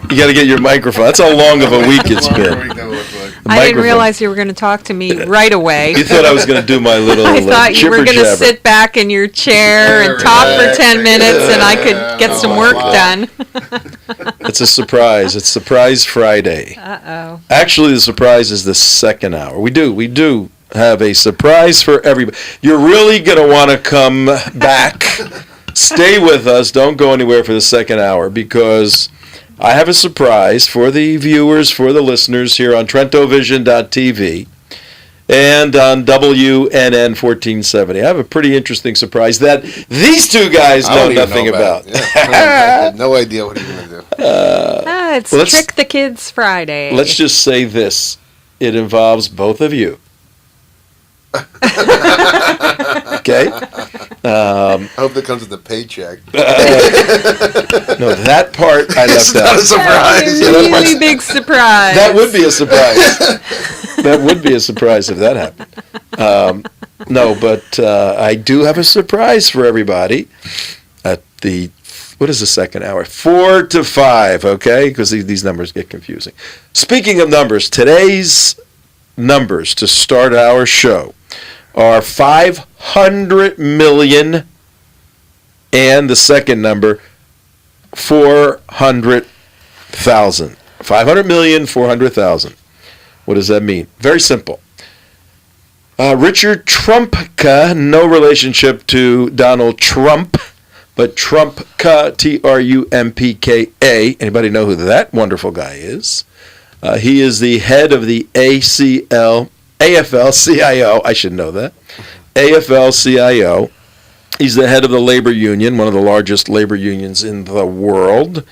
You got to get your microphone. That's how long of a week it's been. I didn't realize you were going to talk to me right away. You thought I was going to do my little I thought you were going to jibber-jabber. sit back in your chair and talk for 10 minutes and I could get some work done. It's a surprise. It's Surprise Friday. Uh-oh. Actually, the surprise is the second hour. We do have a surprise for everybody. You're really going to want to come back. Stay with us. Don't go anywhere for the second hour because I have a surprise for the viewers, for the listeners here on TrentoVision.tv and on WNN 1470. I have a pretty interesting surprise that these two guys know nothing about. Yeah. I had no idea what he was going to do. It's Trick the Kids Friday. Let's just say this. It involves both of you. Okay? I hope that comes with a paycheck. No, that part I left out. Not a surprise. That's a really big surprise. That would be a surprise. That would be a surprise if that happened. No, but I do have a surprise for everybody at the, what is the second hour? 4 to 5, okay? Because these numbers get confusing. Speaking of numbers, today's numbers to start our show are 500 million and the second number 400,000. 500 million, 400,000. What does that mean? Very simple. Richard Trumpka, no relationship to Donald Trump, but Trumpka, Trumpka. Anybody know who that wonderful guy is? He is the head of the AFL-CIO. I should know that. AFL-CIO. He's the head of the labor union, one of the largest labor unions in the world.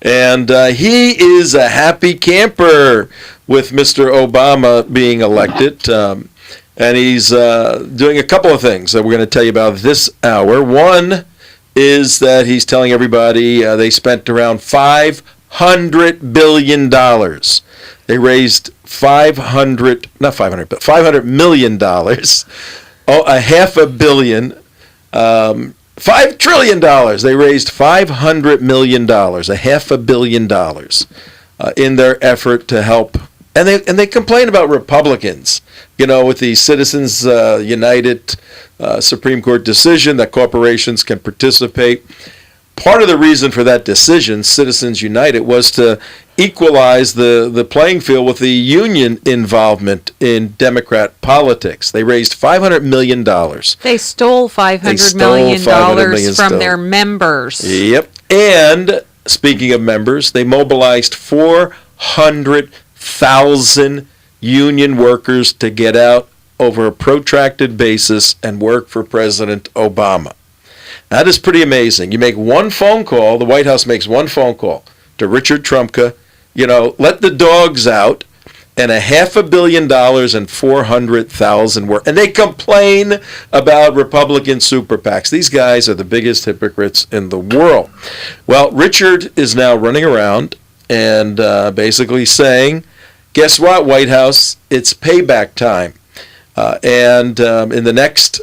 And he is a happy camper with Mr. Obama being elected. And he's doing a couple of things that we're going to tell you about this hour. One is that he's telling everybody they spent around $500 billion. They raised $500 million. Oh, $500 million. $5 trillion. They raised $500 million, $500 million, in their effort to help. And they complain about Republicans, with the Citizens United Supreme Court decision that corporations can participate. Part of the reason for that decision, Citizens United, was to equalize the playing field with the union involvement in Democrat politics. They raised $500 million. They stole $500 million from their members. Yep. And speaking of members, they mobilized 400,000 union workers to get out over a protracted basis and work for President Obama. That is pretty amazing. You make one phone call, the White House makes one phone call to Richard Trumpka, let the dogs out, and $500 million and 400,000 work. And they complain about Republican super PACs. These guys are the biggest hypocrites in the world. Well, Richard is now running around and basically saying, guess what, White House? It's payback time. In the next,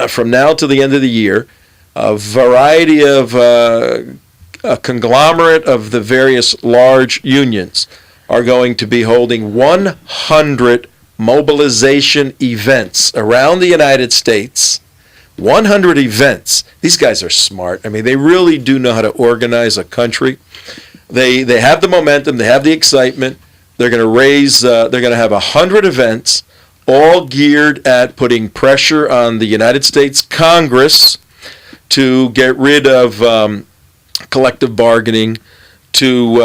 from now to the end of the year, a variety of a conglomerate of the various large unions are going to be holding 100 mobilization events around the United States. 100 events. These guys are smart. I mean, they really do know how to organize a country. They have the momentum. They have the excitement. They're going to they're going to have 100 events, all geared at putting pressure on the United States Congress to get rid of collective bargaining, to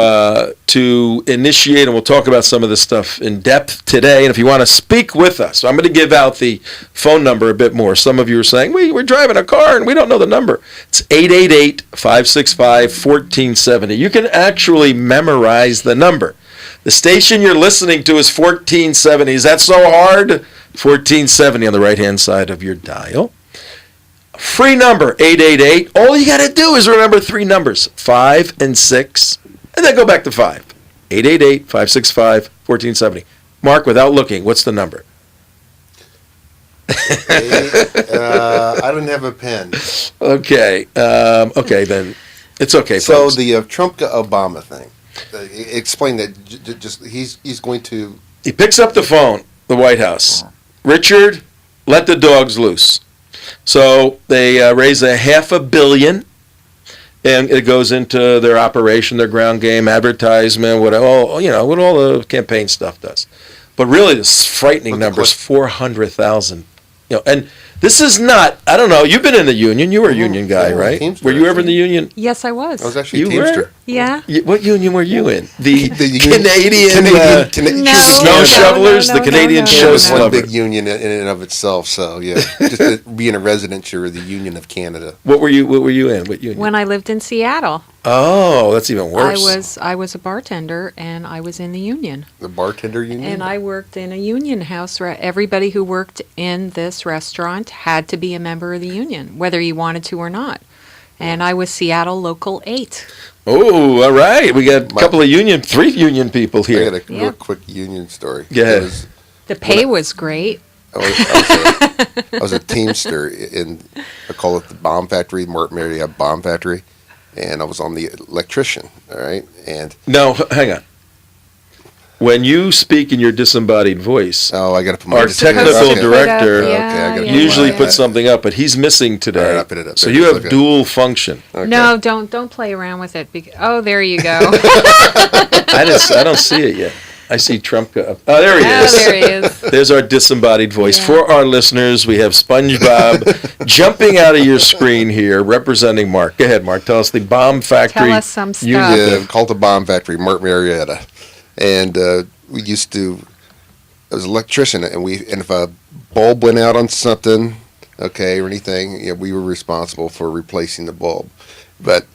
initiate, and we'll talk about some of this stuff in depth today. And if you want to speak with us, I'm going to give out the phone number a bit more. Some of you are saying, we're driving a car and we don't know the number. It's 888-565-1470. You can actually memorize the number. The station you're listening to is 1470. Is that so hard? 1470 on the right-hand side of your dial. Free number, 888. All you got to do is remember three numbers, 5 and 6, and then go back to 5. 888-565-1470. Mark, without looking, what's the number? I don't have a pen. Okay. Okay, then. It's okay, So folks. the Trump-Obama thing. Explain that. Just he's going to. He picks up the phone, the White House. Richard, let the dogs loose. So they raise $500 million, and it goes into their operation, their ground game, advertisement, what all the campaign stuff does. But really, this frightening But the number is 400,000. And this is not. I don't know. You've been in the union. You were a union guy, Yeah, right? Teamster, Were you ever in the union? Yes, I was. I was actually You a Teamster. were? Yeah. What union were you in? The Canadian No, snow no, shovelers, no, the no, Canadian no, It show was one slubber. big union in and of itself. So yeah, just being a resident, you're the Union of Canada. What were you in? What union? When I lived in Seattle, Oh, that's even worse. I was a bartender and I was in the union. The bartender union. And I worked in a union house. Everybody who worked in this restaurant had to be a member of the union, whether you wanted to or not. And I was Seattle Local 8. Oh, all right. We got a couple of three union people I here. got a Yeah. real quick union story. Go ahead. It was- The pay was great. I was a Teamster in, I call it the bomb factory, Martin Marietta Bomb Factory, and I was on the electrician, all right? And, No, hang on. When you speak in your disembodied voice, I got to put my... our technical okay. director Okay, I gotta usually yeah. puts something up, but he's missing All today. right, I'll put it up So there. you have Okay. dual function. Okay. No, don't play around with it. Oh, there you go. I don't see it yet. I see Trump go up. Oh, there he Oh, is. there he is. There's our disembodied voice. Yeah. For our listeners, we have SpongeBob jumping out of your screen here, representing Mark. Go ahead, Mark. Tell us the bomb factory. Tell us some stuff. union. Yeah, called the bomb factory, Martin Marietta. And we used to, I was an electrician, and if a bulb went out on something, okay, or anything, we were responsible for replacing the bulb. But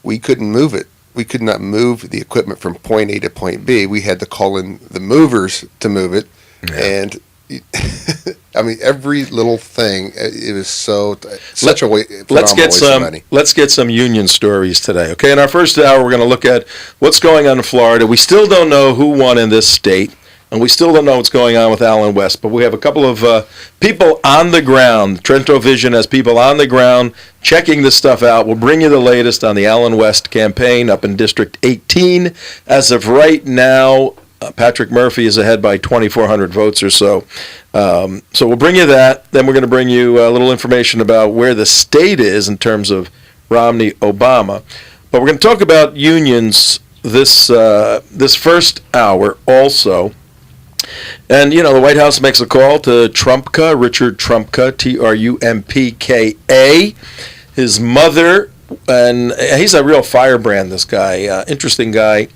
we couldn't move it. We could not move the equipment from point A to point B. We had to call in the movers to move it. And I mean, every little thing, it was such a way. Let's get waste of some. money. Let's get some union stories today. Okay, in our first hour, we're going to look at what's going on in Florida. We still don't know who won in this state, and we still don't know what's going on with Allen West. But we have a couple of people on the ground. Trento Vision has people on the ground checking this stuff out. We'll bring you the latest on the Allen West campaign up in District 18. As of right now, Patrick Murphy is ahead by 2,400 votes or so. So we'll bring you that. Then we're going to bring you a little information about where the state is in terms of Romney-Obama. But we're going to talk about unions this first hour also. And, the White House makes a call to Trumpka, Richard Trumpka, Trumpka. His mother, and he's a real firebrand, this guy. Interesting guy.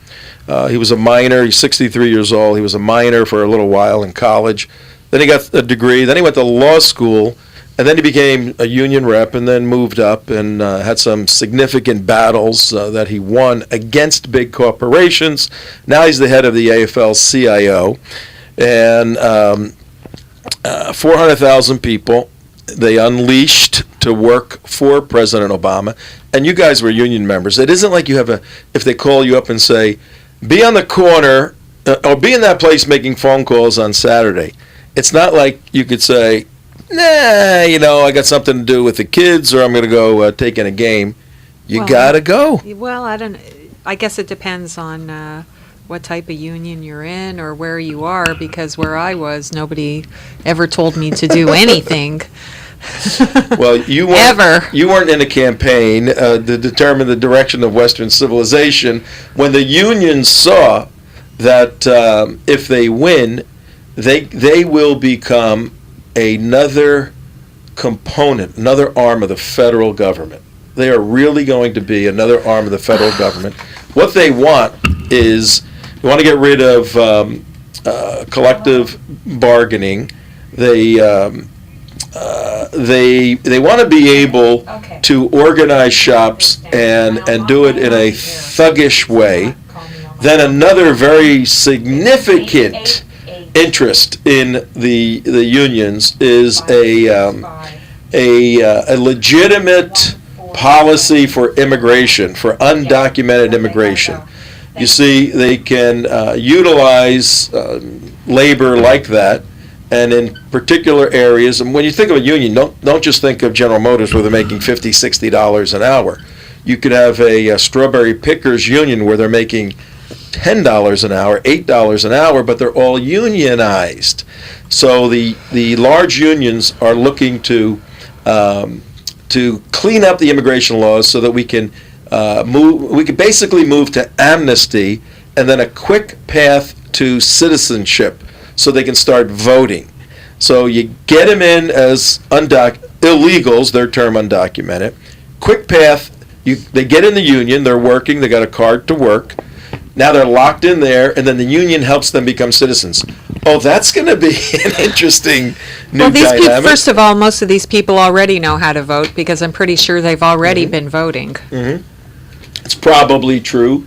He was a minor. He's 63 years old. He was a minor for a little while in college. Then he got a degree. Then he went to law school. And then he became a union rep and then moved up and had some significant battles that he won against big corporations. Now he's the head of the AFL-CIO. And 400,000 people they unleashed to work for President Obama. And you guys were union members. It isn't like you have if they call you up and say, be on the corner or be in that place making phone calls on Saturday. It's not like you could say, nah, I got something to do with the kids or I'm going to go take in a game. You Well, got to go. Well, I guess it depends on what type of union you're in or where you are, because where I was, nobody ever told me to do anything. Well, you weren't, Ever. you weren't in a campaign to determine the direction of Western civilization. When the unions saw that if they win, they will become another component, another arm of the federal government. They are really going to be another arm of the federal government. What they want is, they want to get rid of collective bargaining. They want to be able to organize shops and do it in a thuggish way. Then another very significant interest in the unions is a legitimate policy for immigration, for undocumented immigration. You see, they can utilize labor like that, and in particular areas. And when you think of a union, don't just think of General Motors where they're making $50, $60 an hour. You could have a strawberry pickers union where they're making $10 an hour, $8 an hour, but they're all unionized. So the large unions are looking to clean up the immigration laws so that we can basically move to amnesty and then a quick path to citizenship so they can start voting. So you get them in as illegals, their term undocumented. Quick path, they get in the union, they're working, they got a card to work. Now they're locked in there, and then the union helps them become citizens. Oh, that's going to be an interesting new Well, these people, dynamic. first of all, most of these people already know how to vote because I'm pretty sure they've already been voting. It's probably true.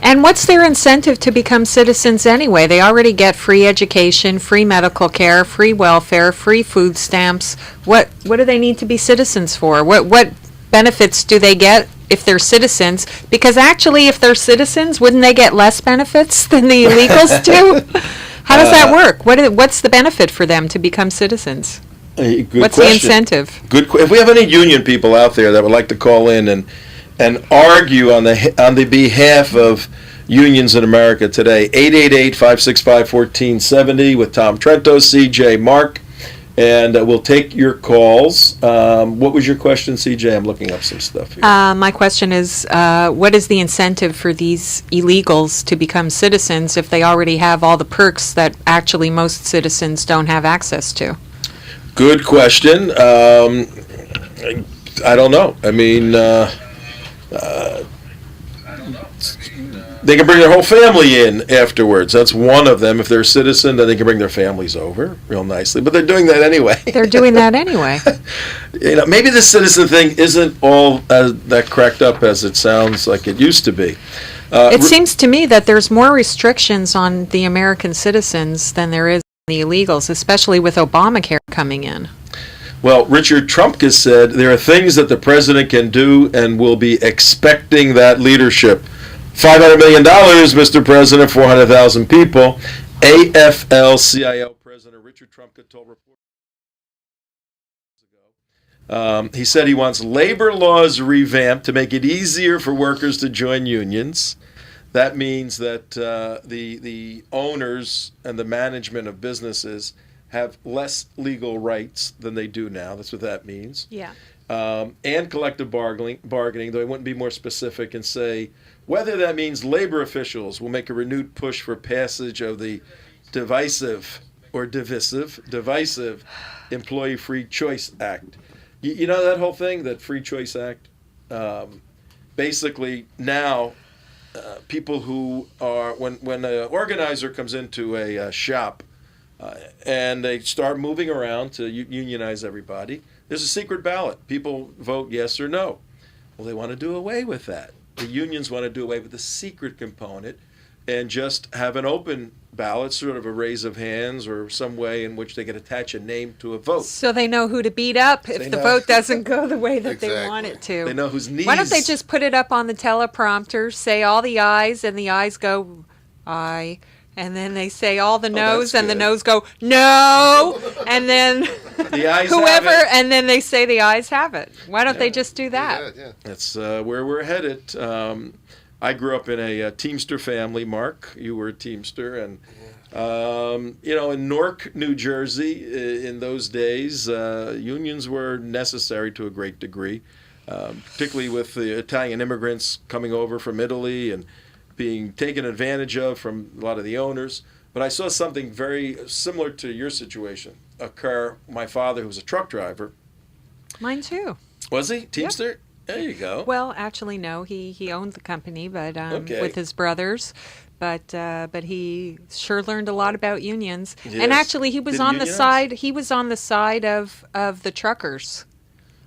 And what's their incentive to become citizens anyway? They already get free education, free medical care, free welfare, free food stamps. What do they need to be citizens for? What benefits do they get if they're citizens? Because actually, if they're citizens, wouldn't they get less benefits than the illegals do? How does that work? What's the benefit for them to become citizens? Good What's question. the incentive? If we have any union people out there that would like to call in and argue on the behalf of unions in America today, 888-565-1470 with Tom Trento, CJ, Mark, and we'll take your calls. What was your question, CJ? I'm looking up some stuff here. My question is, what is the incentive for these illegals to become citizens if they already have all the perks that actually most citizens don't have access to? Good question. I don't know. I mean, they can bring their whole family in afterwards. That's one of them. If they're a citizen, then they can bring their families over real nicely. But they're doing that anyway. They're doing that anyway. Maybe the citizen thing isn't all that cracked up as it sounds like it used to be. It seems to me that there's more restrictions on the American citizens than there is on the illegals, especially with Obamacare coming in. Well, Richard Trumka said there are things that the president can do and will be expecting that leadership. $500 million, Mr. President, 400,000 people. AFL-CIO President Richard Trumka told reporters he said he wants labor laws revamped to make it easier for workers to join unions. That means that the owners and the management of businesses have less legal rights than they do now. That's what that means. Yeah. And collective bargaining, though I wouldn't be more specific and say whether that means labor officials will make a renewed push for passage of the divisive Employee Free Choice Act. You know that whole thing, that Free Choice Act? Basically, now people who are, when an organizer comes into a shop and they start moving around to unionize everybody, there's a secret ballot. People vote yes or no. Well, they want to do away with that. The unions want to do away with the secret component and just have an open ballot, sort of a raise of hands or some way in which they can attach a name to a vote. So they know who to beat up if the vote doesn't go the way that they Exactly. want it to. They know whose knees. Why don't they just put it up on the teleprompter, say all the ayes, and the ayes go aye, and then they say all the noes, that's and the good. noes go no, and then The ayes have whoever, it. and then they say the ayes have it. Why don't they just do that? Yeah. That's where we're headed. I grew up in a Teamster family. Mark, you were a Teamster, and in Newark, New Jersey, in those days, unions were necessary to a great degree, particularly with the Italian immigrants coming over from Italy and being taken advantage of from a lot of the owners. But I saw something very similar to your situation occur. My father, who was a truck driver, Mine too. was he? Teamster? There you go. Well, actually, no. He owned the company, but Okay. with his brothers. But he sure learned a lot about unions. Yes. And actually, he was Did he on the unionize? side. He was on the side of the truckers.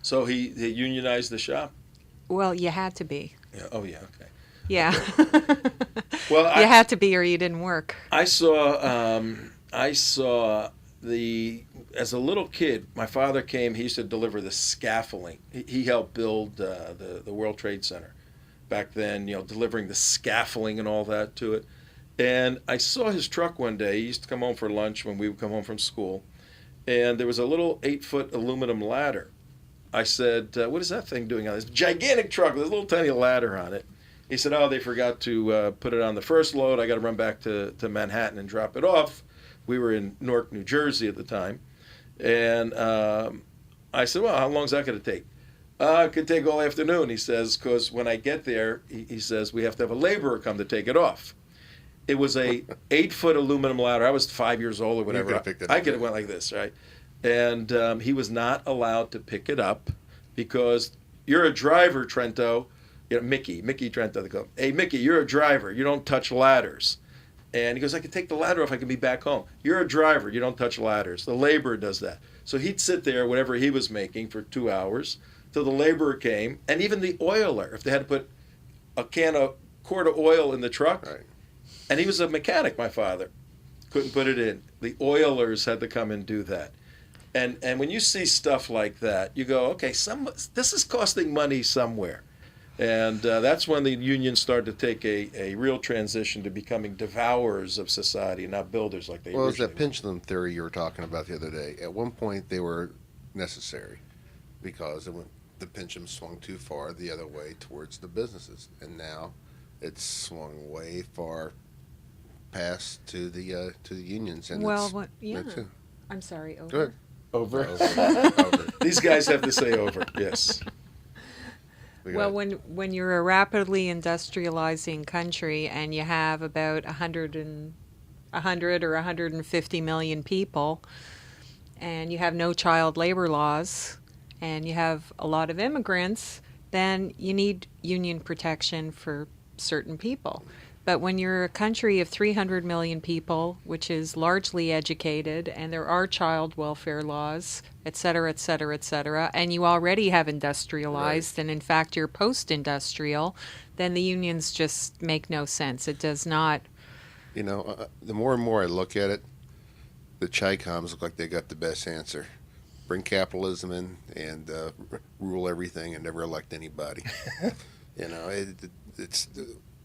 So he unionized the shop? Well, you had to be. Yeah. Oh, yeah, okay. Yeah. Well, You had to be, or you didn't work. I saw as a little kid, my father came, he used to deliver the scaffolding. He helped build the World Trade Center back then, delivering the scaffolding and all that to it. And I saw his truck one day. He used to come home for lunch when we would come home from school. And there was a little 8-foot aluminum ladder I said, what is that thing doing on this gigantic truck with this little tiny ladder on it? He said, oh, they forgot to put it on the first load. I got to run back to Manhattan and drop it off. We were in Newark, New Jersey at the time. And I said, well, how long is that going to take? It could take all afternoon, he says, because when I get there, he says, we have to have a laborer come to take it off. It was a 8-foot aluminum ladder. I was 5 years old or whatever. You could have picked it I up. could have went like this, right? And he was not allowed to pick it up because you're a driver, Trento. You know, Mickey Trento, they call him. Hey, Mickey, you're a driver. You don't touch ladders. And he goes, I can take the ladder off. I can be back home. You're a driver. You don't touch ladders. The laborer does that. So he'd sit there, whatever he was making, for 2 hours till the laborer came. And even the oiler, if they had to put a quart of oil in the truck. Right. And he was a mechanic, my father. Couldn't put it in. The oilers had to come and do that. And when you see stuff like that, you go, okay, this is costing money somewhere. And that's when the unions started to take a real transition to becoming devourers of society, not builders like they Well, it's originally that pendulum theory you were talking about the other day. At one point, they were necessary because the pendulum swung too far the other way towards the businesses, and now it's swung way far past to the unions. And Well, it's, yeah. that's it. I'm sorry. Over. Go ahead. Over. Over. These guys have to say over, yes. Well, when you're a rapidly industrializing country and you have about 100 or 150 million people, and you have no child labor laws, and you have a lot of immigrants, then you need union protection for certain people. But when you're a country of 300 million people, which is largely educated, and there are child welfare laws, et cetera, et cetera, et cetera, and you already have industrialized, and in fact you're post-industrial, then the unions just make no sense. It does not. You know, the more and more I look at it, the Chi-Coms look like they got the best answer. Bring capitalism in and rule everything and never elect anybody. You know, it's.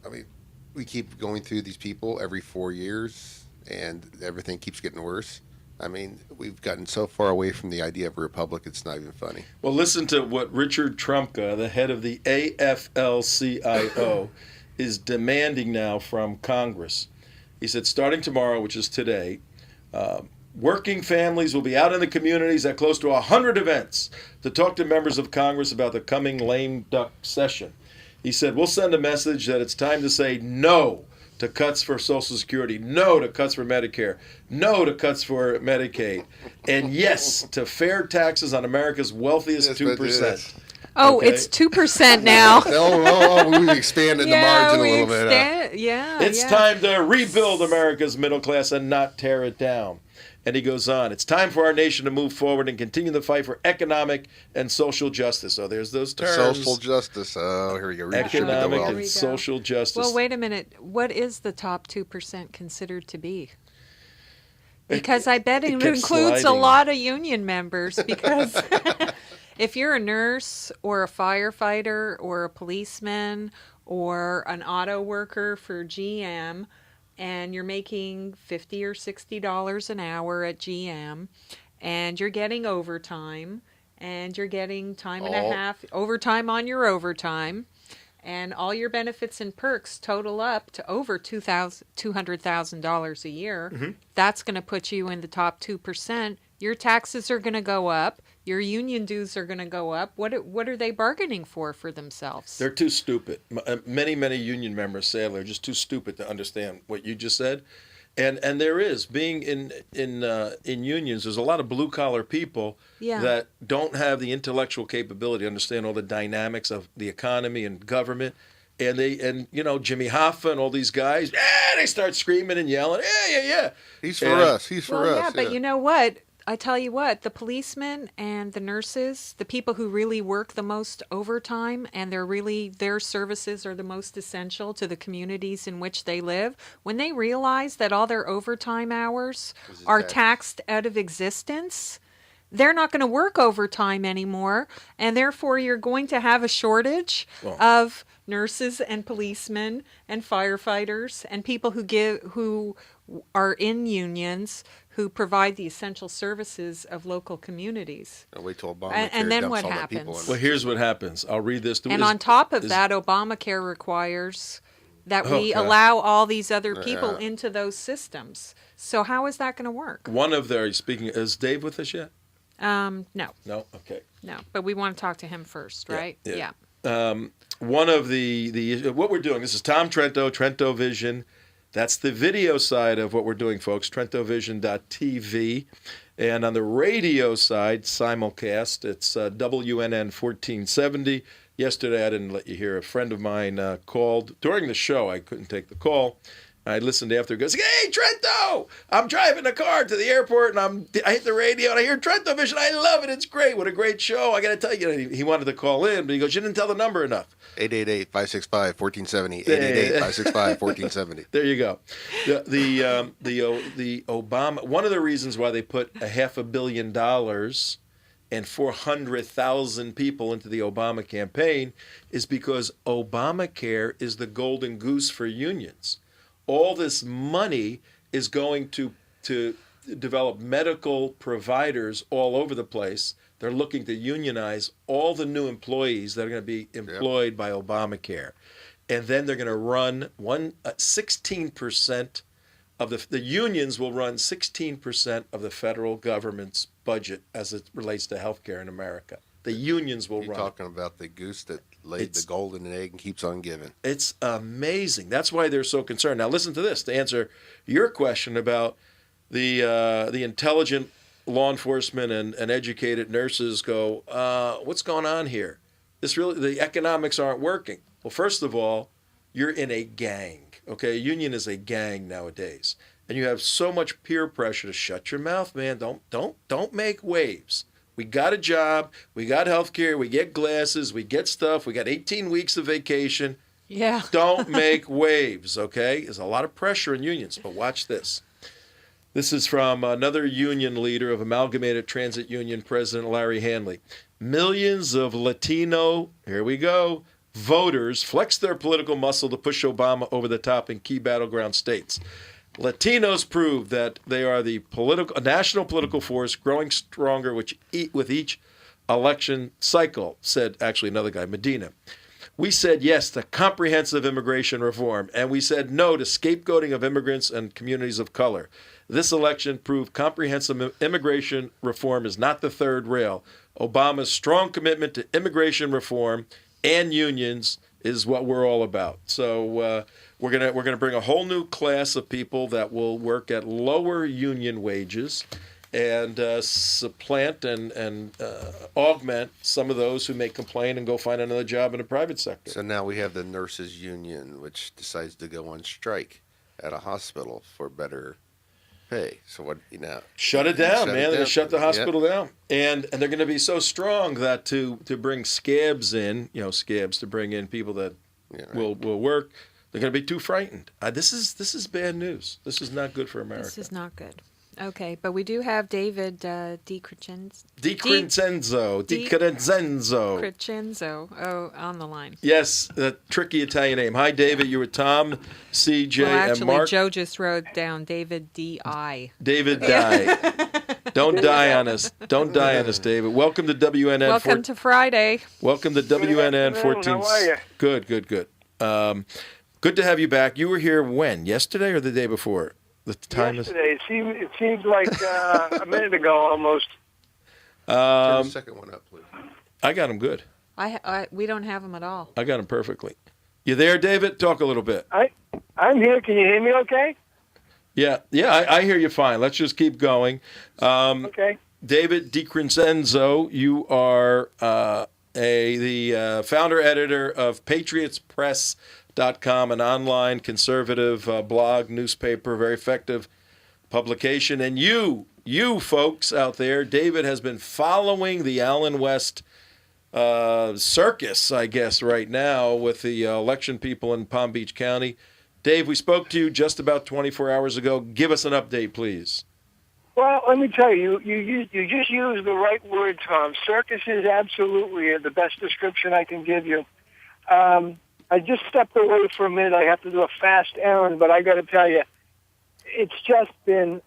I mean, we keep going through these people every 4 years, and everything keeps getting worse. I mean, we've gotten so far away from the idea of a republic, it's not even funny. Well, listen to what Richard Trumka, the head of the AFL-CIO, is demanding now from Congress. He said, starting tomorrow, which is today, working families will be out in the communities at close to 100 events to talk to members of Congress about the coming lame duck session. He said, we'll send a message that it's time to say no to cuts for Social Security, no to cuts for Medicare, no to cuts for Medicaid, and yes to fair taxes on America's wealthiest 2%. Oh, Okay. it's 2% now. We've expanded the margin a little bit. It's time to rebuild America's middle class and not tear it down. And he goes on, it's time for our nation to move forward and continue the fight for economic and social justice. So there's those terms. Social justice. Oh, here we go. Redistribute the Economic wealth. Here we and go. social justice. Well, wait a minute. What is the top 2% considered to be? Because I bet it kept includes a sliding. lot of union members. Because if you're a nurse or a firefighter or a policeman or an auto worker for GM, and you're making $50 or $60 an hour at GM, and you're getting overtime, and you're getting time and a half overtime on your overtime, and all your benefits and perks total up to over $200,000 a year, that's going to put you in the top 2%. Your taxes are going to go up. Your union dues are going to go up. What are they bargaining for themselves? They're too stupid. Many union members say they're just too stupid to understand what you just said. And there is, being in unions, there's a lot of blue-collar people that don't have the intellectual capability to understand all the dynamics of the economy and government. And Jimmy Hoffa and all these guys, they start screaming and yelling, yeah. He's for us. He's for us. Yeah, but you know what? I tell you what, the policemen and the nurses, the people who really work the most overtime and their services are the most essential to the communities in which they live, when they realize that all their overtime hours are taxed out of existence, they're not going to work overtime anymore, and therefore you're going to have a shortage of nurses and policemen and firefighters and people who are in unions who provide the essential services of local communities. And wait till Obamacare And then dumps what all that people happens? in. Well, here's what happens. I'll read this. And on top of that, Obamacare requires that we God. allow all these other people into those systems. So how is that going to work? One of their, speaking, is Dave with us yet? No, No? Okay. no. But we want to talk to him first, right? yeah. One of the what we're doing, this is Tom Trento, Trento Vision. That's the video side of what we're doing, folks, TrentoVision.tv. And on the radio side, simulcast, it's WNN 1470. Yesterday, I didn't let you hear. A friend of mine called during the show. I couldn't take the call. I listened after. He goes, "Hey, Trento! I'm driving the car to the airport, and I hit the radio, and I hear Trento Vision. I love it. It's great. What a great show. I got to tell you." He wanted to call in, but he goes, "You didn't tell the number enough." 888-565-1470. 888-565-1470. There you go. The Obama. One of the reasons why they put $500 million and 400,000 people into the Obama campaign is because Obamacare is the golden goose for unions. All this money is going to develop medical providers all over the place. They're looking to unionize all the new employees that are going to be employed by Obamacare. And then they're going to run 16% of the unions will run 16% of the federal government's budget as it relates to healthcare in America. The unions will You're run. talking about the goose that laid the golden egg and keeps on giving. It's amazing. That's why they're so concerned. Now, listen to this to answer your question about the intelligent law enforcement and educated nurses go, what's going on here? The economics aren't working. Well, first of all, you're in a gang. Okay, a union is a gang nowadays, and you have so much peer pressure to shut your mouth, man. Don't make waves. We got a job, we got health care, we get glasses, we get stuff, we got 18 weeks of vacation. Yeah. Don't make waves, okay? There's a lot of pressure in unions, but watch this. This is from another union leader of Amalgamated Transit Union, President Larry Hanley. Millions of Latino, here we go, voters flex their political muscle to push Obama over the top in key battleground states. Latinos prove that they are the national political force growing stronger with each election cycle, said actually another guy, Medina. We said yes to comprehensive immigration reform, and we said no to scapegoating of immigrants and communities of color. This election proved comprehensive immigration reform is not the third rail. Obama's strong commitment to immigration reform and unions is what we're all about. So we're gonna bring a whole new class of people that will work at lower union wages and supplant and augment some of those who may complain and go find another job in the private sector. So now we have the nurses union, which decides to go on strike at a hospital for better pay. So what, shut it down, Shut it man. They're down. gonna shut the hospital down, and they're gonna be so strong that to bring scabs in, scabs to bring in people that will work. They're going to be too frightened. This is bad news. This is not good for America. This is not good. Okay, but we do have David DiCrescenzo. On the line. Yes, that tricky Italian name. Hi, David. You were Tom, CJ, Actually, and Mark. Joe just wrote down David D.I. David die. Don't die on us. Don't die on us, David. Welcome to WNN. Welcome to Friday. Welcome to WNN 14. How are you? Good. Good to have you back. You were here when? Yesterday or the day before? The time Yesterday. It seems like a minute ago almost. turn the second one up, please. I got him good. We don't have him at all. I got him perfectly. You there, David? Talk a little bit. I'm here. Can you hear me okay? Yeah, I hear you fine. Let's just keep going. Okay. David DiCrescenzo, you are the founder editor of PatriotsPress.com, an online conservative blog, newspaper, very effective publication. And you folks out there, David has been following the Allen West circus, I guess, right now with the election people in Palm Beach County. Dave, we spoke to you just about 24 hours ago. Give us an update, please. Well, let me tell you, you just used the right word, Tom. Circus is absolutely the best description I can give you. I just stepped away for a minute. I have to do a fast errand, but I got to tell you, it's just been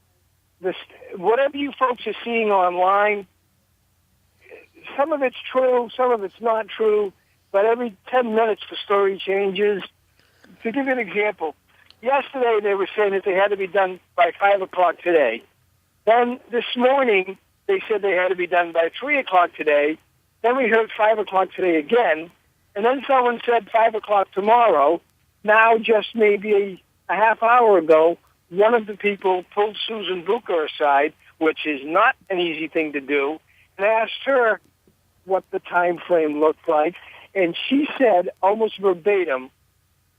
this, whatever you folks are seeing online, some of it's true, some of it's not true, but every 10 minutes the story changes. To give you an example, yesterday they were saying that they had to be done by 5 o'clock today. Then this morning they said they had to be done by 3 o'clock today. Then we heard 5 o'clock today again. And then someone said 5 o'clock tomorrow. Now, just maybe a half hour ago, one of the people pulled Susan Bucher aside, which is not an easy thing to do, and asked her what the time frame looked like. And she said, almost verbatim,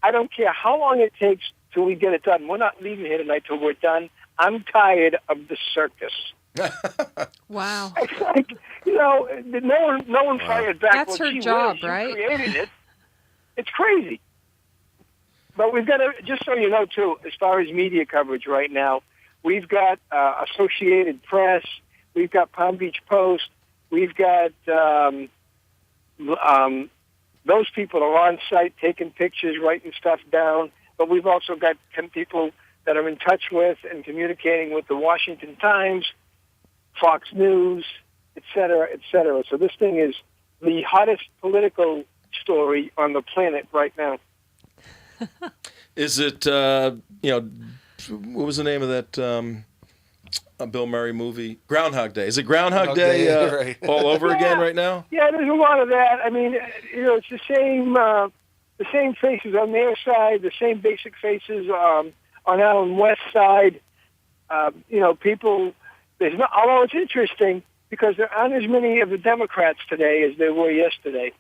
I don't care how long it takes till we get it done. We're not leaving here tonight till we're done. I'm tired of the circus. Wow. It's like, no one fired back. That's well, her gee job, whiz, you right? created it. It's crazy. But we've got to, just so you know, too, as far as media coverage right now, we've got Associated Press, we've got Palm Beach Post, we've got those people are on site taking pictures, writing stuff down, but we've also got people that are in touch with and communicating with the Washington Times, Fox News, et cetera, et cetera. So this thing is the hottest political story on the planet right now. Is it, what was the name of that Bill Murray movie? Groundhog Day. Is it Groundhog Day right. all over again right now? Yeah, there's a lot of that. I mean, it's the same faces on their side, the same basic faces on Allen West's side. People, although it's interesting because there aren't as many of the Democrats today as there were yesterday.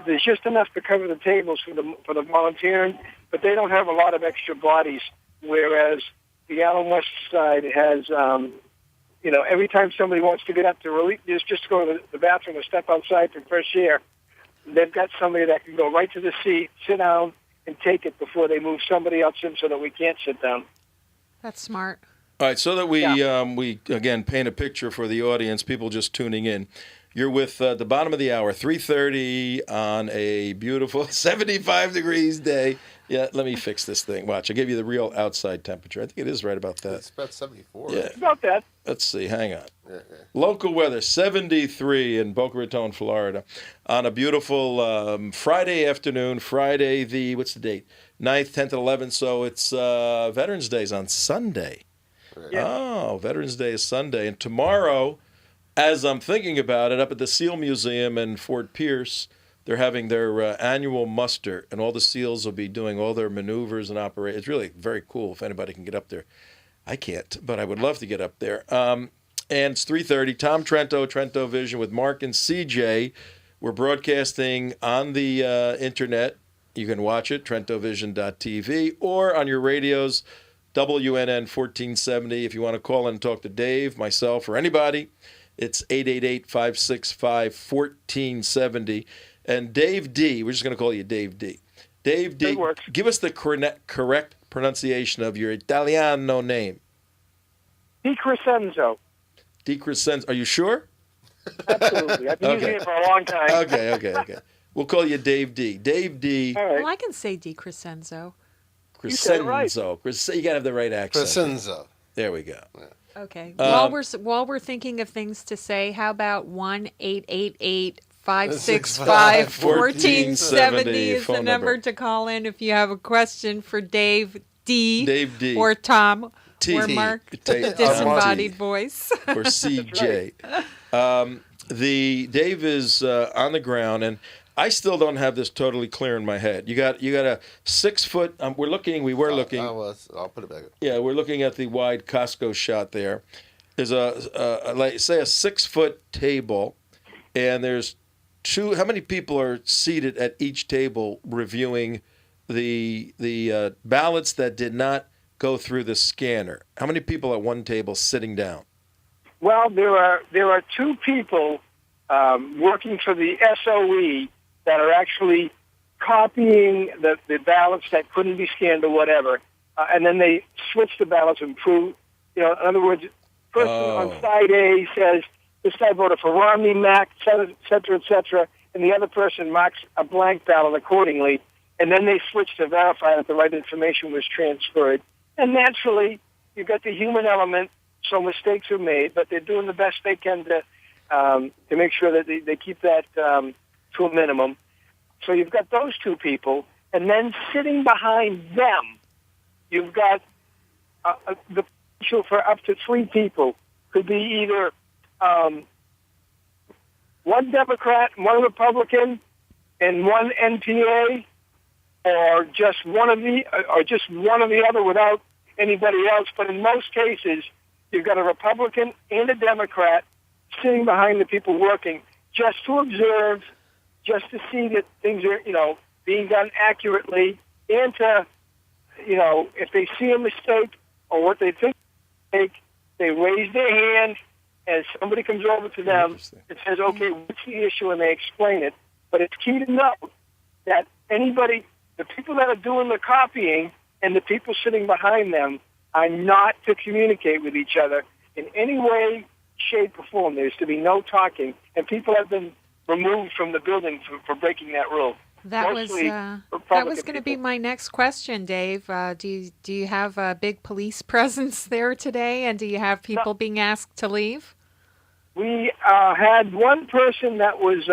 There's just enough to cover the tables for the volunteering, but they don't have a lot of extra bodies, whereas the Allen West side has, every time somebody wants to get up to relief, just go to the bathroom or step outside for fresh air, they've got somebody that can go right to the seat, sit down, and take it before they move somebody else in so that we can't sit down. That's smart. All right, so that we again paint a picture for the audience, people just tuning in. You're with the bottom of the hour, 3:30 on a beautiful 75 degrees day. Yeah, let me fix this thing. Watch, I gave you the real outside temperature. I think it is right about that. It's about 74. Yeah. About that. Let's see, hang on. Yeah. Local weather, 73 in Boca Raton, Florida, on a beautiful Friday afternoon. Friday, what's the date? 9th, 10th, and 11th. So it's Veterans Day's on Sunday. Yeah. Oh, Veterans Day is Sunday. And tomorrow, as I'm thinking about it, up at the SEAL Museum in Fort Pierce, they're having their annual muster, and all the SEALs will be doing all their maneuvers and operations. It's really very cool if anybody can get up there. I can't, but I would love to get up there. And it's 3:30. Tom Trento Vision with Mark and CJ. We're broadcasting on the internet. You can watch it, TrentoVision.tv, or on your radios, WNN 1470. If you want to call in and talk to Dave, myself, or anybody, it's 888-565-1470. And Dave D, we're just going to call you Dave D. Dave D, give us the correct pronunciation of your Italiano name. Di Crescenzo. Di Crescenzo. Are you sure? Absolutely. I've been using it for a long time. Okay. We'll call you Dave D. Dave D. All right. Well, I can say Di Crescenzo. said it right. You gotta have the right accent. Crescenzo. There we go. Yeah. Okay. While we're thinking of things to say, how about 1-888-565-1470 is the phone number number to call in if you have a question for Dave D. Dave D. Or Tom. T. Or Mark, T. the disembodied voice. Or CJ. The Dave is on the ground, and I still don't have this totally clear in my head. You got a 6 foot. We were looking. I'll put it back up. Yeah, we're looking at the wide Costco shot there. There's a 6 foot table, and there's two. How many people are seated at each table reviewing the ballots that did not go through the scanner? How many people at one table sitting down? Well, there are two people working for the SOE that are actually copying the ballots that couldn't be scanned or whatever, and then they switch the ballots and prove. In other words, person on side A says this guy voted for Romney, Mack, et cetera, and the other person marks a blank ballot accordingly, and then they switch to verify that the right information was transferred. And naturally, you've got the human element so mistakes are made, but they're doing the best they can to make sure that they keep that to a minimum. So you've got those two people, and then sitting behind them, you've got the potential for up to 3 people. Could be either one Democrat, one Republican, and one NPA, or just one of the other without anybody else. But in most cases, you've got a Republican and a Democrat sitting behind the people working, just to observe, just to see that things are, being done accurately, and to, if they see a mistake or what they think is a mistake, they raise their hand, and somebody comes over to them and says, okay, what's the issue, and they explain it. But it's key to note that the people that are doing the copying and the people sitting behind them are not to communicate with each other in any way, shape, or form. There's to be no talking, and people have been removed from the building for breaking that rule. That Mostly was going to be my next question, Dave. Do you have a big police presence there today, and do you have people being asked to leave? We had one person that was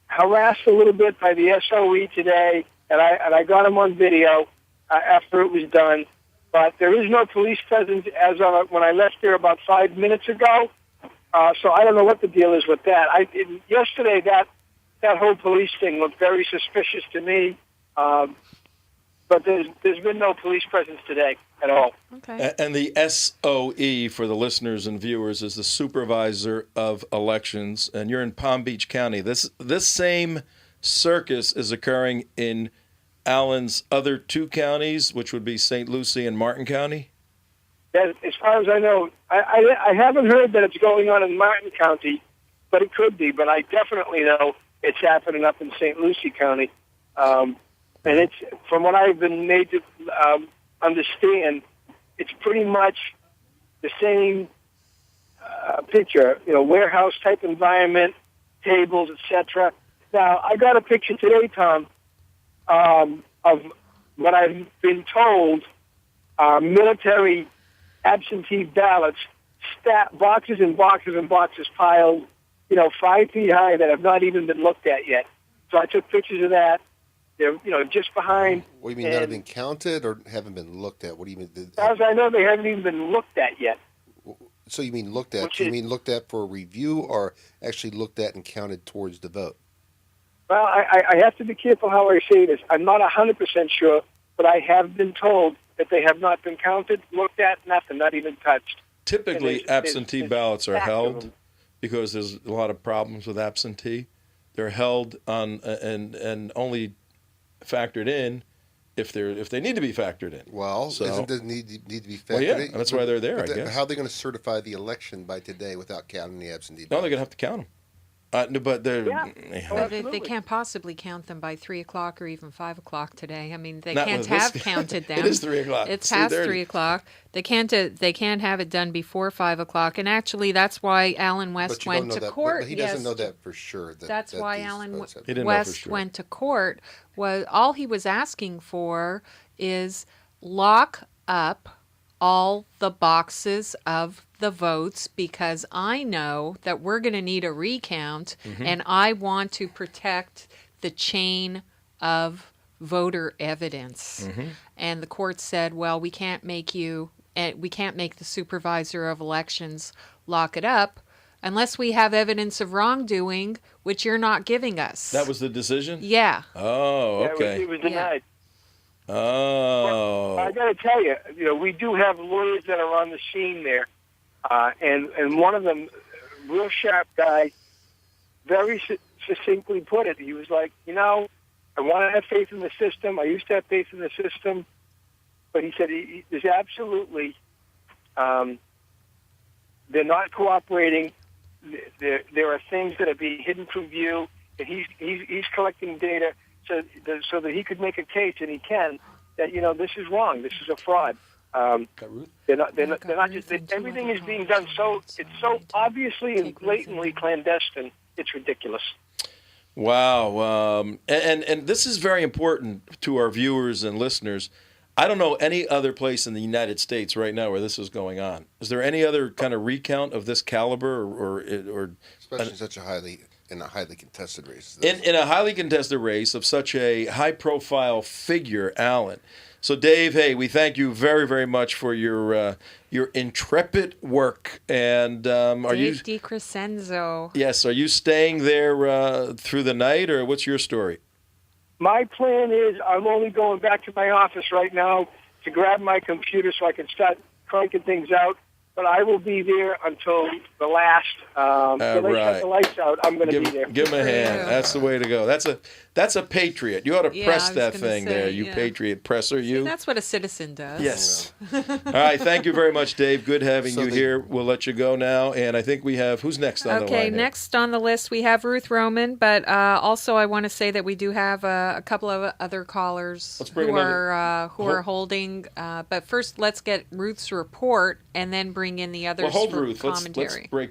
harassed a little bit by the SOE today, and I got him on video after it was done. But there is no police presence as of when I left there about 5 minutes ago. So I don't know what the deal is with that. Yesterday, that whole police thing looked very suspicious to me. But there's been no police presence today at all. Okay. And the SOE, for the listeners and viewers, is the Supervisor of Elections, and you're in Palm Beach County. This same circus is occurring in Alan's other 2 counties, which would be St. Lucie and Martin County? As far as I know, I haven't heard that it's going on in Martin County, but it could be. But I definitely know it's happening up in St. Lucie County. And it's, from what I've been made to understand, it's pretty much the same picture, warehouse type environment, tables, etc. Now, I got a picture today, Tom, of what I've been told are military absentee ballots, boxes and boxes and boxes piled, 5 feet high that have not even been looked at yet. So I took pictures of that. They're, just behind. What do you mean, not have been counted or haven't been looked at? What do you mean? As far as I know, they haven't even been looked at yet. So you mean looked at? Do you mean looked at for review or actually looked at and counted towards the vote? Well, I have to be careful how I say this. I'm not 100% sure, but I have been told that they have not been counted, looked at, nothing, not even touched. Typically, absentee ballots are held them. because there's a lot of problems with absentee. They're held on and only factored in if they need to be factored in. Well, So- doesn't it need to be factored Well, yeah, in? that's why they're there, But I guess. How are they going to certify the election by today without counting the absentee No, ballots? they're gonna have to count them. No, but they're Yeah. Well, they Absolutely. can't possibly count them by 3 o'clock or even 5 o'clock today. I mean, they Not can't with this have guy. counted them. It is 3 o'clock. It's It's past 3:30. 3 o'clock. They can't have it done before 5 o'clock. And actually, that's why Alan But West you don't went know to that. court. But he doesn't yes, know that for sure. That's that why these Alan votes have- He didn't know for West sure. went to court. Was all he was asking for is lock up all the boxes of the votes, because I know that we're going to need a recount, and I want to protect the chain of voter evidence. And the court said, well, we can't make the supervisor of elections lock it up unless we have evidence of wrongdoing, which you're not giving us. That was the decision? Yeah. Oh, Yeah, okay. it was denied. Oh. I got to tell you, we do have lawyers that are on the scene there, and one of them, real sharp guy, very succinctly put it. He was like, I want to have faith in the system. I used to have faith in the system, but he said there's absolutely, they're not cooperating. There are things that are being hidden from view, and he's collecting data so that he could make a case, and he can, that this is wrong. This is a fraud. They're not just. Everything is being done it's so obviously and blatantly clandestine. It's ridiculous. Wow. And this is very important to our viewers and listeners. I don't know any other place in the United States right now where this is going on. Is there any other kind of recount of this caliber, or Especially in a highly contested race. in a highly contested race of such a high-profile figure, Alan? So, Dave, hey, we thank you very, very much for your intrepid work. And are you? Dave DiCrescenzo. Yes, are you staying there through the night, or what's your story? My plan is I'm only going back to my office right now to grab my computer so I can start cranking things out. But I will be there until the last. Till they shut the lights out, I'm going to be there. Give him a hand. Yeah. That's the way to go. That's a patriot. You ought to Yeah, press I was that gonna thing say, there. You yeah. patriot presser. You. That's what a citizen does. Yes. All right. Thank you very much, Dave. Good having you here. We'll let you go now. And I think we have who's next on the line? Okay, here? next on the list we have Ruth Roman, but also I want to say that we do have a couple of other callers Let's bring who another- are holding. But first, let's get Ruth's report and then bring in the others Well, hold for Ruth. Let's commentary. break.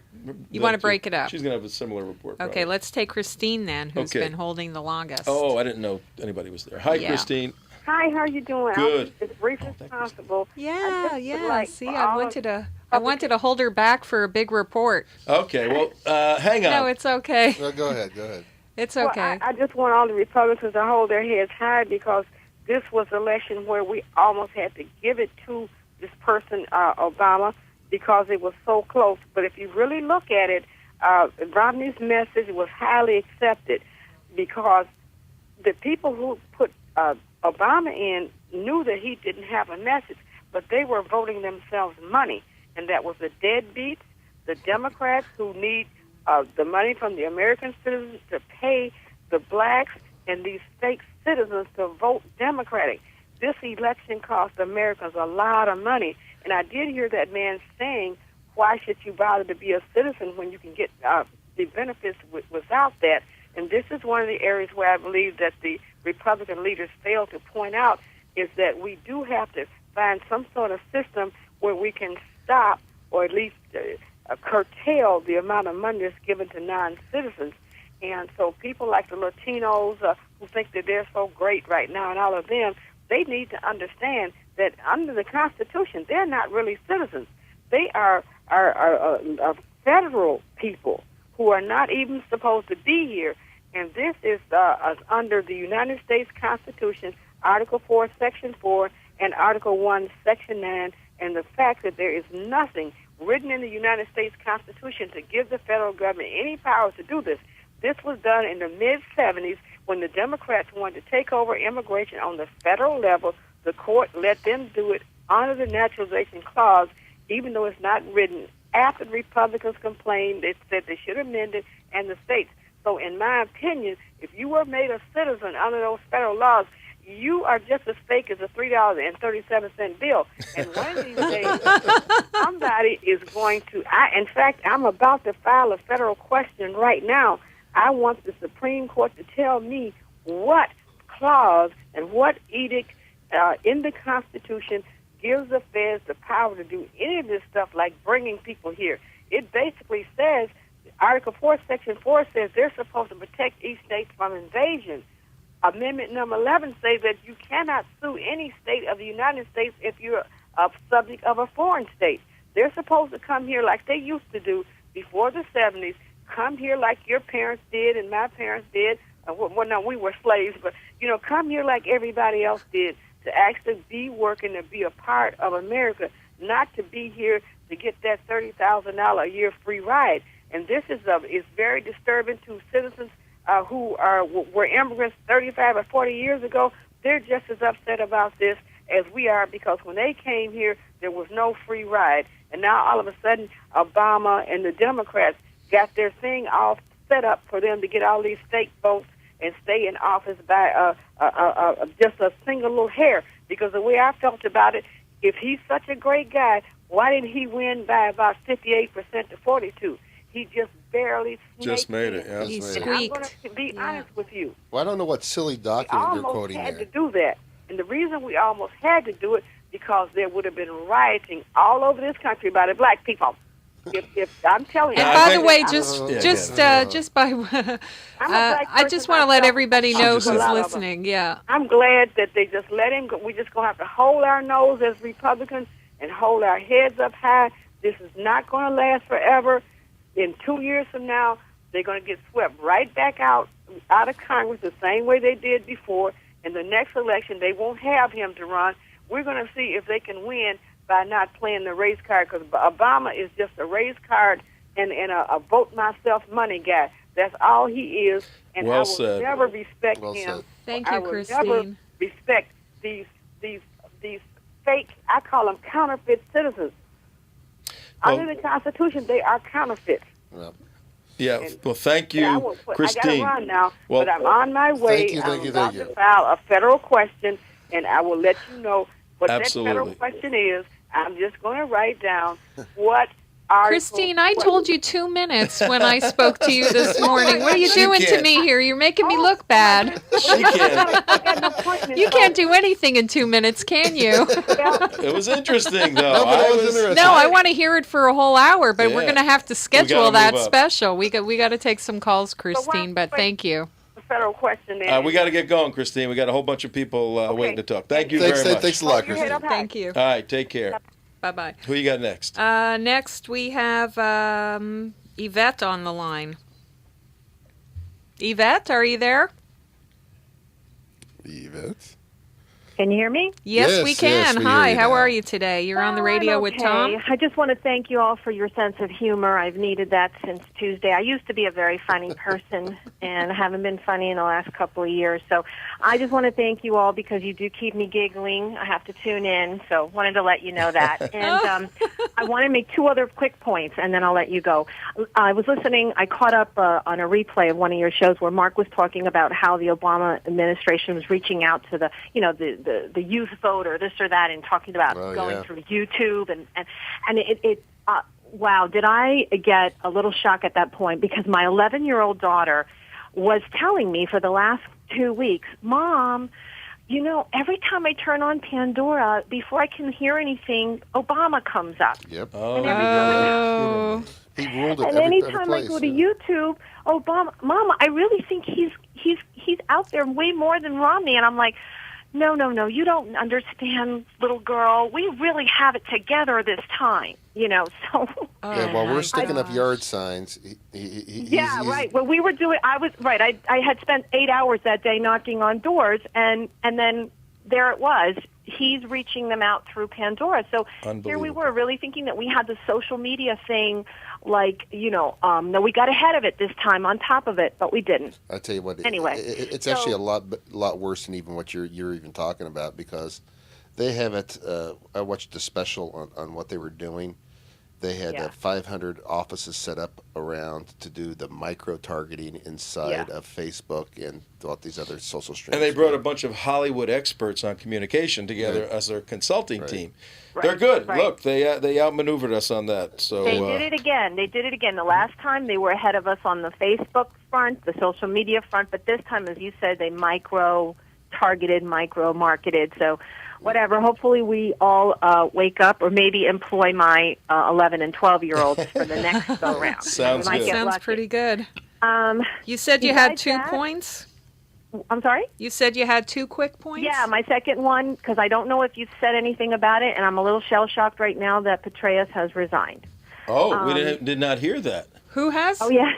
You wanna break it up? She's gonna have a similar report. Okay, probably. let's take Christine then, who's Okay. been holding the longest. Oh, I didn't know anybody was there. Hi, Yeah. Christine. Hi, how you doing? Good. I'll be as brief as possible. I Yeah, just yeah. would like See, for I all wanted of- to. I wanted to hold her back for a big report. Okay. Well, hang on. No, it's okay. Go ahead. It's Well, okay. I just want all the Republicans to hold their heads high because this was an election where we almost had to give it to this person, Obama, because it was so close. But if you really look at it, Romney's message was highly accepted because the people who put Obama in knew that he didn't have a message, but they were voting themselves money, and that was the deadbeats, the Democrats who need the money from the American citizens to pay the blacks and these fake citizens to vote Democratic. This election cost Americans a lot of money, and I did hear that man saying, why should you bother to be a citizen when you can get the benefits without that? And this is one of the areas where I believe that the Republican leaders fail to point out is that we do have to find some sort of system where we can stop or at least curtail the amount of money that's given to non-citizens. And so people like the Latinos who think that they're so great right now and all of them, they need to understand that under the Constitution, they're not really citizens. They are federal people who are not even supposed to be here. And this is under the United States Constitution, Article 4, Section 4, and Article 1, Section 9, and the fact that there is nothing written in the United States Constitution to give the federal government any power to do this. This was done in the mid-'70s when the Democrats wanted to take over immigration on the federal level. The court let them do it under the Naturalization Clause, even though it's not written. After the Republicans complained, they said they should amend it, and the states. So in my opinion, if you were made a citizen under those federal laws, you are just as fake as a $3.37 bill. And one of these days, somebody is going to, in fact, I'm about to file a federal question right now. I want the Supreme Court to tell me what clause and what edict in the Constitution gives the feds the power to do any of this stuff like bringing people here. It basically says, Article 4, Section 4 says they're supposed to protect each state from invasion. Amendment number 11 says that you cannot sue any state of the United States if you're a subject of a foreign state. They're supposed to come here like they used to do before the 70s, come here like your parents did and my parents did. Well, no, we were slaves, but, come here like everybody else did to actually be working and be a part of America, not to be here to get that $30,000 a year free ride. And this is very disturbing to citizens who were immigrants 35 or 40 years ago. They're just as upset about this as we are because when they came here, there was no free ride. And now all of a sudden, Obama and the Democrats got their thing all set up for them to get all these fake votes and stay in office by just a single little hair. Because the way I felt about it, if he's such a great guy, why didn't he win by about 58% to 42%? He just barely Just made it, yeah. He Just made And I'm squeaked. going to be honest with you. Well, I don't know what silly We document you're almost quoting had there. to do that. And the reason we almost had to do it because there would have been rioting all over this country by the black people. If I'm telling you, And I by think- the way, Yeah, just by, I'm a black I just person want to let myself. everybody know just who's said- listening. Yeah. I'm glad that they just let him go. We just gonna have to hold our nose as Republicans and hold our heads up high. This is not going to last forever. In 2 years from now, they're going to get swept right back out of Congress the same way they did before. In the next election, they won't have him to run. We're going to see if they can win by not playing the race card, because Obama is just a race card and a vote myself money guy. That's all he is, and Well I will said. never respect Well him. said. Thank I you, will Christine. never respect these fake, I call them counterfeit citizens. Well- Under the Constitution, they are counterfeits. Yeah. Well, thank And I you, will put, I Christine. got to run now, Well- but I'm on my way. Thank you, I'm thank about you. to file a federal question, and I will let you know what Absolutely. that federal question is. I'm just going to write down what article. Christine, I told you 2 minutes when I spoke to you this morning. What are you She doing to can't. me here? You're making me look bad. She can't. I got an appointment. You can't do anything in 2 minutes, can you? It was interesting, though. No, but that was interesting. No, I want to hear it for a whole hour, but we're Yeah. going to have to schedule gotta that move up. special. We got to take some calls, Christine, but wait. thank you. The federal question then. We got to get going, Christine. We got a whole bunch of people waiting to talk. Thank you Thanks, very much. thanks a lot, Hold your head Christine. up high. Thank you. All right, take care. Bye-bye. Who you got next? Next, we have Yvette on the line. Yvette, are you there? Yvette? Can you hear me? Yes, Yes, we yes, can. we hear Hi, you how now. are you today? You're on the radio I'm with okay. Tom? I just want to thank you all for your sense of humor. I've needed that since Tuesday. I used to be a very funny person, and I haven't been funny in the last couple of years. So I just want to thank you all because you do keep me giggling. I have to tune in, so wanted to let you know that. And I want to make two other quick points, and then I'll let you go. I was listening. I caught up on a replay of one of your shows where Mark was talking about how the Obama administration was reaching out to the youth voter, this or that, and talking about going yeah. through YouTube and it wow, did I get a little shock at that point, because my 11-year-old daughter was telling me for the last 2 weeks, Mom, you know, every time I turn on Pandora, before I can hear anything, Obama comes up. Yep. And every time Oh. He ruled it and every anytime place. I go to YouTube, Obama, Mama, I really think he's out there way more than Romney. And I'm like, no, you don't understand, little girl. We really have it together this time, you know. So Yeah, while my we're sticking up gosh. yard signs, yeah, right. Well, we were doing. I was right. I had spent 8 hours that day knocking on doors, and then there it was. He's reaching them out through Pandora. So here we Unbelievable. were, really thinking that we had the social media thing, like, you know, no, we got ahead of it this time, on top of it, but we didn't. I tell you what. Anyway, it's so- actually a lot worse than even what you're even talking about, because they have it. I watched the special on what they were doing. They had Yeah. 500 offices set up around to do the micro targeting inside Yeah. of Facebook and all these other social streams. And they brought a bunch of Hollywood experts on communication together Right. as their consulting Right. team. Right, They're good. right. Look, they outmaneuvered us on that. So They did it again. The last time they were ahead of us on the Facebook front, the social media front, but this time, as you said, they micro-targeted, micro-marketed. So whatever, hopefully we all wake up, or maybe employ my 11 and 12-year-olds for the next go-round. Sounds We might good. get Sounds lucky. pretty good. Um, You said you had Besides 2 that- points? I'm sorry? You said you had 2 quick points? Yeah, my second one, because I don't know if you've said anything about it, and I'm a little shell-shocked right now that Petraeus has resigned. we did not hear that. Who has? Oh, yes.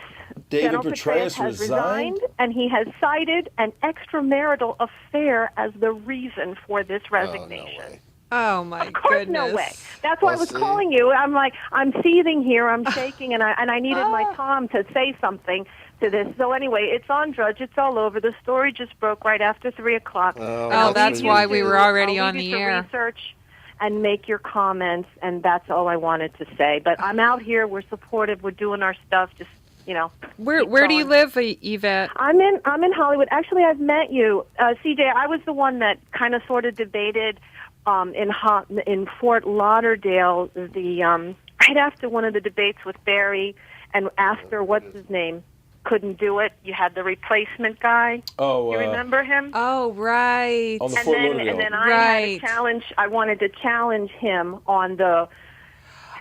David General Petraeus has resigned? and he has cited an extramarital affair as the reason for this resignation. way. Oh, my Of course, goodness. no way. That's why I Well, was see? calling you. I'm like, I'm seething here. I'm shaking, and I needed my Tom to say something to this. So anyway, it's on Drudge. It's all over. The story just broke right after 3:00. Oh, that's why we were already I'll on leave the you to air. Research and make your comments, and that's all I wanted to say. But I'm out here. We're supportive. We're doing our stuff. Just, you know. Where keep do you going. live, Yvette? I'm in Hollywood. Actually, I've met you, CJ. I was the one that kind of sort of debated in Fort Lauderdale right after one of the debates with Barry, and after what's his name couldn't do it. You had the replacement guy. Oh, You remember him? Oh, right. on the and Fort then Lauderdale. and then I had Right. a challenge. I wanted to challenge him on the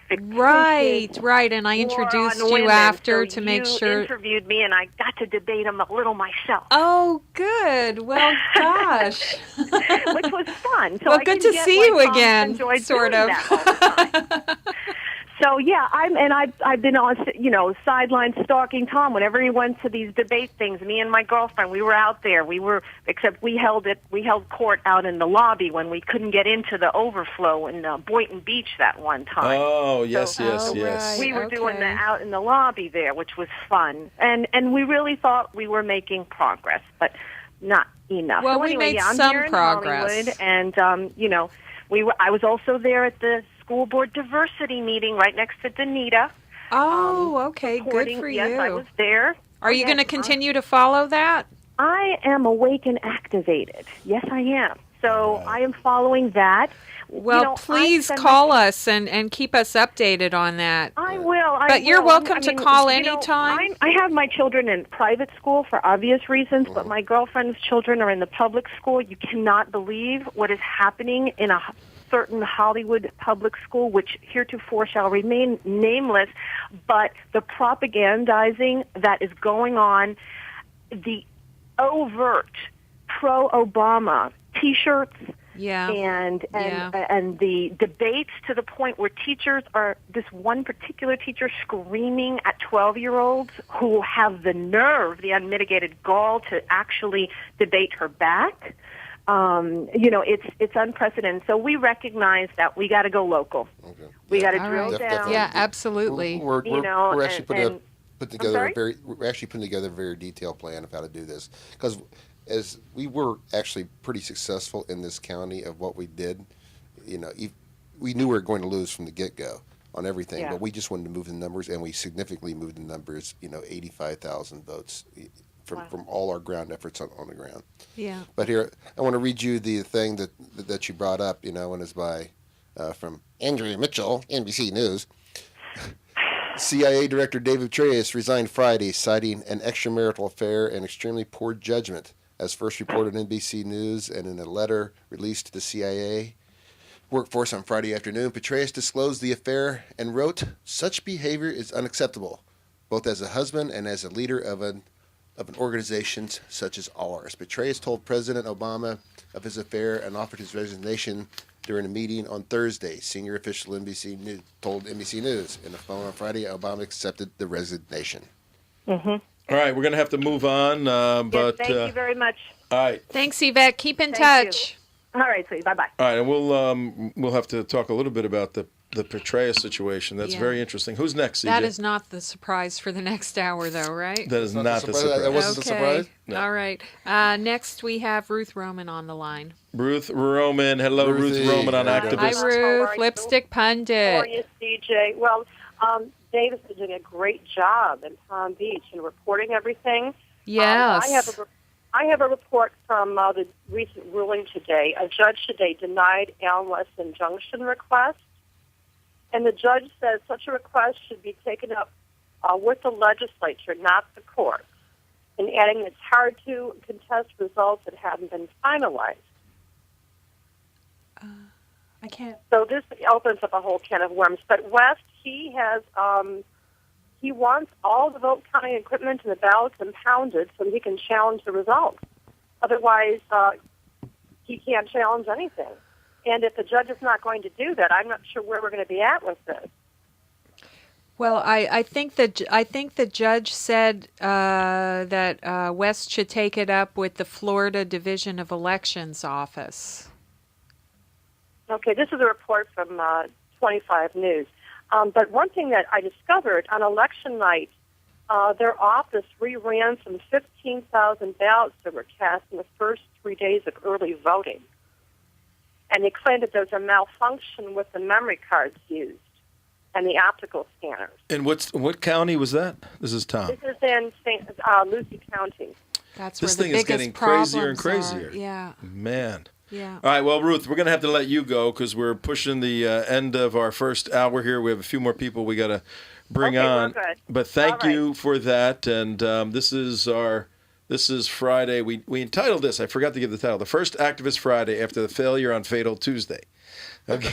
fictitious Right. And I war introduced on you women, after so to make you sure. interviewed me, and I got to debate him a little myself, Oh, good. Well, gosh. which was fun. So Well, I good can to get see why you Tom again, enjoyed sort doing of. that all the time. So yeah, I've been on sidelines stalking Tom whenever he went to these debate things. Me and my girlfriend, we were out there. Except we held court out in the lobby when we couldn't get into the overflow in Boynton Beach that one time. Oh, yes, So- yes, Oh, yes. right. We were doing Okay. that out in the lobby there, which was fun, and we really thought we were making progress, but not enough. Well, so we anyway, made yeah, I'm some here in progress. Hollywood, and I was also there at the school board diversity meeting right next to Danita. Oh, okay. Good Supporting- for yes, you. I was there. Are you Yes, going to continue to follow that? I am awake and activated. Yes, I am. So I am following that. Well, I please spend call us and keep us updated on that. I will. But you're welcome to call anytime. I have my children in private school for obvious reasons, but my girlfriend's children are in the public school. You cannot believe what is happening in a certain Hollywood public school, which heretofore shall remain nameless, but the propagandizing that is going on, the overt pro-Obama T-shirts, Yeah. and the debates to the point where teachers are, this one particular teacher screaming at 12-year-olds who have the nerve, the unmitigated gall to actually debate her back. It's unprecedented. So we recognize that we got to go local. Okay. We got to All drill right. down. Yeah, absolutely. We're actually and- putting together sorry? we're actually putting together a very detailed plan of how to do this, because as we were actually pretty successful in this county of what we did, we knew we were going to lose from the get-go on everything, Yeah. but we just wanted to move the numbers, and we significantly moved the numbers. 85,000 votes from all our ground efforts on the ground. Yeah. But here, I want to read you the thing that you brought up, and it's by from Andrea Mitchell, NBC News. CIA Director David Petraeus resigned Friday, citing an extramarital affair and extremely poor judgment. As first reported on NBC News and in a letter released to the CIA workforce on Friday afternoon, Petraeus disclosed the affair and wrote, "Such behavior is unacceptable, both as a husband and as a leader of an organization such as ours." Petraeus told President Obama of his affair and offered his resignation during a meeting on Thursday. Senior official told NBC News. In a phone on Friday, Obama accepted the resignation. All right, we're going to have to move on. But Thank you very much. all right, Thanks, Yvette. Keep in Thank touch. All right, sweetie. Bye-bye. all right, and we'll have to talk a little bit about the Petraeus situation. That's Yeah. very interesting. Who's next, CJ? That is not the surprise for the next hour, though, right? That is not the surprise. surprise. That wasn't a surprise? No. All right. Next, we have Ruth Roman on the line. Ruth Roman. Hello, Ruthie. Ruth Roman on Hi, Hi, Activist. How Ruth. are you? Lipstick How are Pundit. you, CJ? Well, Davis is doing a great job in Palm Beach in reporting everything. Yes. I have a report from the recent ruling today. A judge today denied Alan West's injunction request, and the judge says such a request should be taken up with the legislature, not the courts, and adding it's hard to contest results that haven't been finalized. I can't. So this opens up a whole can of worms. But West, he has, he wants all the vote counting equipment and the ballots impounded so he can challenge the results. Otherwise, he can't challenge anything. And if the judge is not going to do that, I'm not sure where we're going to be at with this. Well, I think the judge said that West should take it up with the Florida Division of Elections office. Okay, this is a report from 25 News. But one thing that I discovered on election night, their office reran some 15,000 ballots that were cast in the first 3 days of early voting. And they claimed that there was a malfunction with the memory cards used and the optical scanners. And what county was that? This is Tom. This is in Lucy County. That's This where thing the is biggest getting crazier and problems are. crazier. Yeah, Man. yeah. All right, well, Ruth, we're going to have to let you go because we're pushing the end of our first hour here. We have a few more people we got to bring Okay, we're on. good. But thank All right. you for that. And this is our This is Friday. We entitled this, I forgot to give the title, The First Activist Friday After the Failure on Fatal Tuesday. Okay.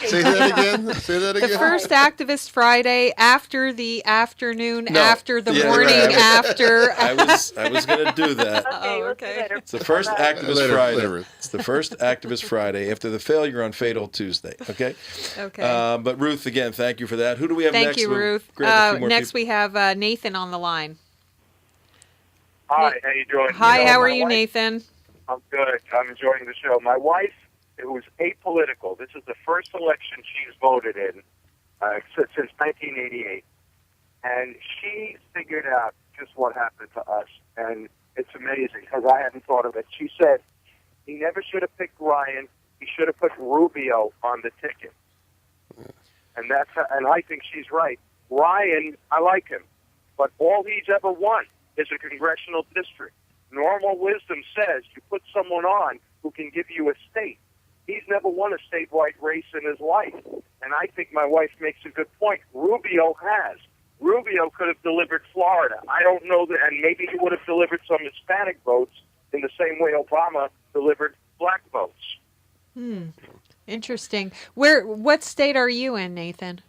Say that again. Say that The again. first Activist Friday after the afternoon, No. after the Yeah, morning, right. after. I was going to do that. Okay, we'll see okay. you later. It's the first Activist Later, Friday. later. It's the first Activist Friday after the failure on Fatal Tuesday. Okay. Okay. But Ruth, again, thank you for that. Who do we have Thank next? you, We'll Ruth. grab a few more Next, people. we have Nathan on the line. Hi, how you doing? Hi, how are my you, wife- Nathan? I'm good. I'm enjoying the show. My wife, it was apolitical. This is the first election she's voted in since 1988. And she figured out just what happened to us. And it's amazing because I hadn't thought of it. She said he never should have picked Ryan. He should have put Rubio on the ticket. And and I think she's right. Ryan, I like him. But all he's ever won is a congressional district. Normal wisdom says you put someone on who can give you a state. He's never won a statewide race in his life. And I think my wife makes a good point. Rubio has. Rubio could have delivered Florida. I don't know that, and maybe he would have delivered some Hispanic votes in the same way Obama delivered black votes. Interesting. What state are you in, Nathan?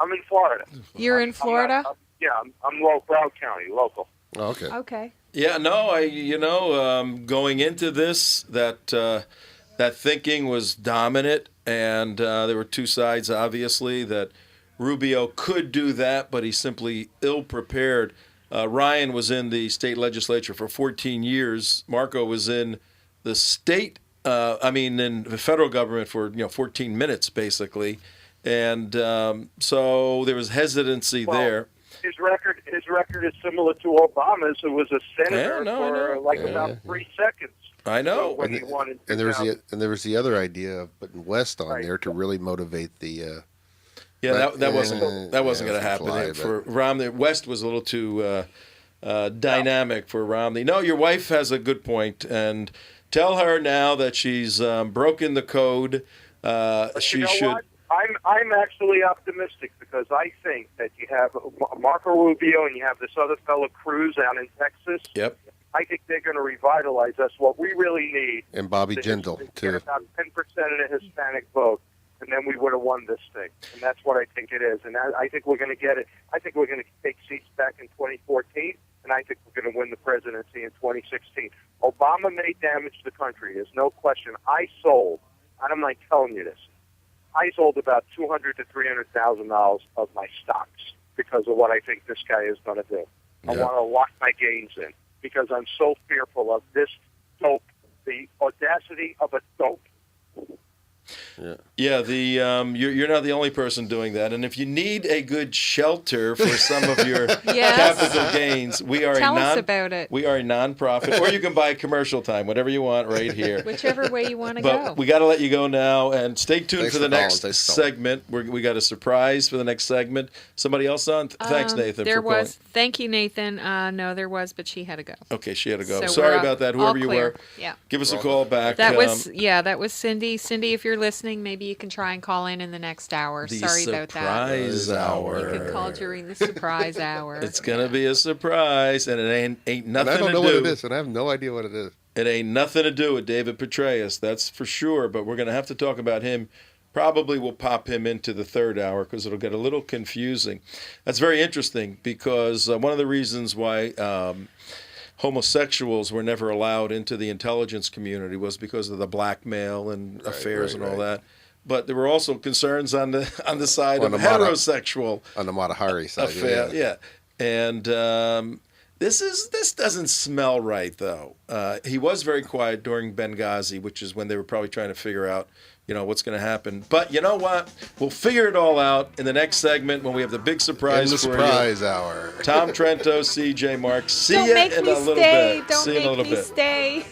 I'm in Florida. You're in Florida? I'm Broward County, local. Oh, okay. Okay. Yeah, no, going into this, that thinking was dominant, and there were two sides, obviously, that Rubio could do that, but he's simply ill-prepared. Ryan was in the state legislature for 14 years. Marco was in the state, in the federal government for 14 minutes, basically. And so there was hesitancy there. His record is similar to Obama's, who was a senator I know. about 3 seconds. I know. When he won in And there was the other idea of putting West on Right. there to really motivate the. Yeah, But, that wasn't going to yeah, happen fly, for Romney. West was a little too dynamic for Romney. No, your wife has a good point, and tell her now that she's broken the code. But She you know should. what? I'm actually optimistic because I think that you have Marco Rubio and you have this other fellow Cruz out in Texas. Yep. I think they're going to revitalize us. What we really need And Bobby is Jindal, to get too. about 10% of the Hispanic vote, and then we would have won this thing. And that's what I think it is. And I think we're going to get it. I think we're going to take seats back in 2014, and I think we're going to win the presidency in 2016. Obama made damage to the country. There's no question. I sold, and I'm not telling you this, I sold about $200,000 to $300,000 of my stocks because of what I think this guy is going to do. I Yeah. want to lock my gains in because I'm so fearful of this dope, the audacity of a dope. Yeah, you're not the only person doing that, and if you need a good shelter for some of your Yes. capital gains, we are Tell a us about it. We are a nonprofit, or you can buy commercial time, whatever you want, right here. Whichever way you want to But go. we got to let you go now, and stay tuned Thanks for the for calling. next Thanks for calling. segment. We got a surprise for the next segment. Somebody else on? Thanks, Nathan. There for calling. was. Thank you, Nathan. No, there was, but she had to go. Okay, she had to go. So Sorry we're, about that. all Whoever you clear. were, Yeah. give us a call back. That was Cindy. Cindy, if you're listening, maybe you can try and call in the next hour. the Sorry about that. surprise hour. You could call during the surprise hour. It's gonna be a surprise, and it ain't And nothing I don't know to what do. it is, and I have no idea what it is. It ain't nothing to do with David Petraeus, that's for sure. But we're gonna have to talk about him. Probably we'll pop him into the third hour because it'll get a little confusing. That's very interesting because one of the reasons why homosexuals were never allowed into the intelligence community was because of the blackmail and affairs and all that. But there were also concerns on the side On of the heterosexual On the Matahari side. affair. Yeah. And this doesn't smell right, though. He was very quiet during Benghazi, which is when they were probably trying to figure out, what's going to happen. But you know what? We'll figure it all out in the next segment when we have the big surprise In the for surprise hour. you. Tom Trento, CJ Mark. See Don't you make in me a little stay. bit. Don't See you in a make little me bit. stay.